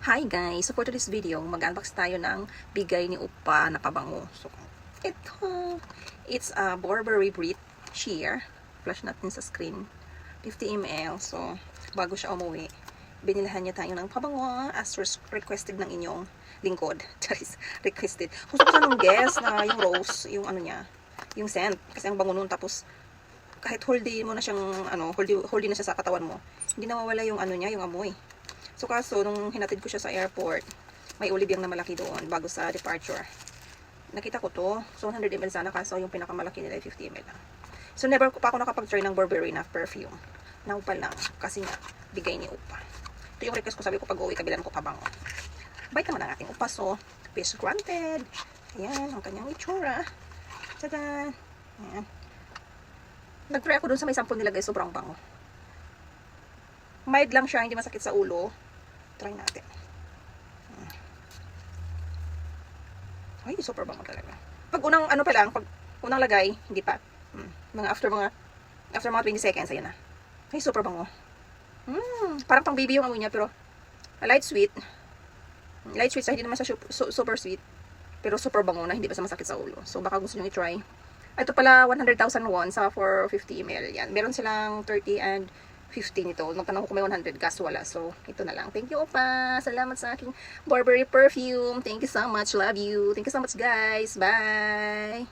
Hi guys! So for today's video, mag-unbox tayo ng bigay ni Upa na pabango. So, it's a Burberry Brit Sheer. Flash natin sa screen. 50 ml. So, bago siya umuwi, binilahan niya tayo ng pabango as requested ng inyong lingkod. Charis, requested. Gusto ko sanang guess na yung rose, yung ano niya, yung scent. Kasi ang bango nun, tapos kahit holdy mo na siyang, holdy na siya sa katawan mo, hindi nawawala yung ano niya, yung amoy. So kaso, nung hinatid ko siya sa airport, may olibyang na malaki doon bago sa departure. Nakita ko to. So 100 ml sana, kaso yung pinakamalaki nila ay 50 ml lang. So never ko pa ako nakapag-try ng Burberry na perfume. Now pa lang, kasi nga, bigay ni Upa. Ito yung request ko, sabi ko pag-uwi, kabilan ko pabango. Bait naman ang ating Upa, so, peace granted. Ayan, ang kanyang itsura. Tada! Ayan. Nag-try ako dun sa may sample nila guys, sobrang bango. Mild lang siya, hindi masakit sa ulo. Try natin. Ay, super bango talaga. Pag unang ano pa lang, pag unang lagay, hindi pa. After mga 20 seconds, ayan na. Ay, super bango. Parang pang baby yung amoy niya, pero light sweet. Light sweet, hindi naman siya super sweet. Pero super bango na, hindi pa sa masakit sa ulo. So, baka gusto nyo i-try. Ito pala, 100,000 won sa 450 ml. Yan. Meron silang 30 and 50 nito. Nagtanong ko kung may 100 gas, wala. So, ito na lang. Thank you, Opa. Salamat sa aking Burberry perfume. Thank you so much. Love you. Thank you so much, guys. Bye!